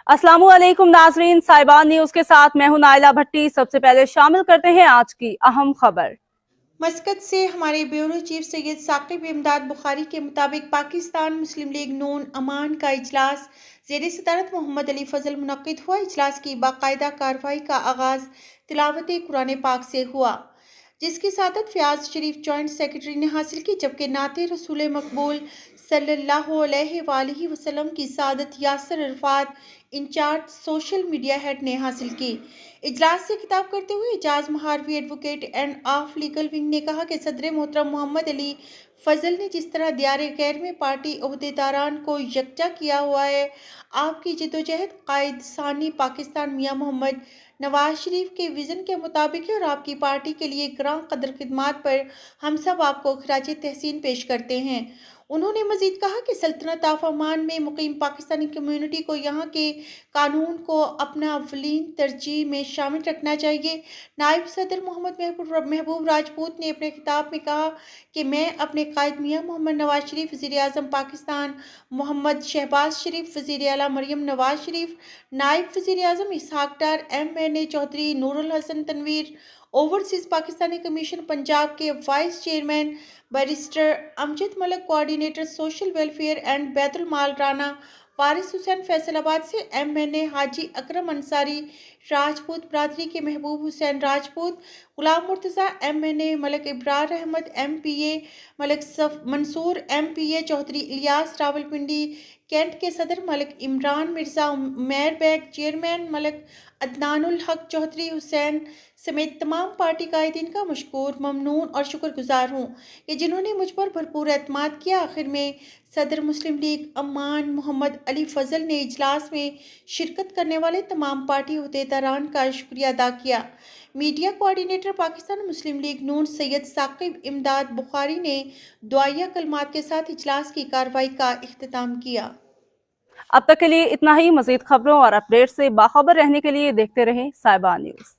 अस्सलामु अलैकुम नाजरीन, साहिबान न्यूज के साथ मैं हूं नाइला भट्टी। सबसे पहले शामिल करते हैं आज की अहम खबर। मस्कत से हमारे ब्यूरो चीफ सैयद साकिब इमदाद बुखारी के मुताबिक पाकिस्तान मुस्लिम लीग नून अमान का इजलास ज़ेर सदारत मोहम्मद अली फजल मुनक्किद हुआ। इजलास की बाकायदा कार्रवाई का आगाज़ तिलावत कुरान पाक से हुआ, जिसकी सादत फयाज शरीफ जॉइंट सेक्रेटरी ने हासिल की, जबकि नाते रसूल मकबूल सल्लल्लाहु अलैहि वसल्लम की सादत Yasir Arafat incharge social media head ने हासिल की। इजलास से खिताब करते हुए Ejaz Maharvi advocate and of legal wing ने कहा कि सदर मोहतरम मोहम्मद अली फजल ने जिस तरह दियार गैर में पार्टी अहदेदारान को यकजा किया हुआ है, आपकी जिद्दोजहद कायद सानी पाकिस्तान मियां मोहम्मद नवाज शरीफ के विज़न के मुताबिक है और आपकी पार्टी के लिए ग्रां कदर खिदमात पर हम सब आपको खराज तहसीन पेश करते हैं। उन्होंने मजीद कहा कि सल्तनत ऑफ ओमान में मुकीम पाकिस्तानी कम्यूनिटी को यहाँ के कानून को अपना अवलीन तरजीह में शामिल रखना चाहिए। नायब सदर मोहम्मद महबूब राजपूत ने अपने खिताब में कहा कि मैं अपने कायद मियां मोहम्मद नवाज शरीफ, वज़ीर आज़म पाकिस्तान मोहम्मद शहबाज शरीफ, वज़ीर आला मरियम नवाज शरीफ, नायब वज़ीर आज़म Ishaq Dar, MNA Chaudhry Noorul Hassan Tanveer, overseas Pakistani commission Punjab के vice chairman barrister Amjad Malik, coordinator social welfare and बैतुल माल राना वारिस हुसैन फैसलाबाद से, MNA हाजी अकरम अंसारी राजपूत बरादरी के Mahboob Hussain Rajput, Ghulam Murtaza MNA, Malik Ibrar Ahmed MPA, Malik Mansoor MPA, Chaudhry Ilyas Rawalpindi cantt के सदर मलक इमरान मिर्ज़ा, उमैर बैग चेयरमैन मलक अदनानुल हक चौधरी हुसैन समेत तमाम पार्टी कायदीन का मशकूर, ममनून और शुक्रगुजार हूँ कि जिन्होंने मुझ पर भरपूर एतमाद किया। आखिर में सदर मुस्लिम लीग अमान मोहम्मद अली फजल ने इजलास में शिरकत करने वाले तमाम पार्टी अहदेदारान का शुक्रिया अदा किया। मीडिया कोऑर्डिनेटर पाकिस्तान मुस्लिम लीग नून सैयद साकिब इमदाद बुखारी ने दुआया कलमात के साथ इजलास की कार्रवाई का इख्तिताम किया। अब तक के लिए इतना ही। मजीद खबरों और अपडेट से बाखबर रहने के लिए देखते रहें साहिबान न्यूज।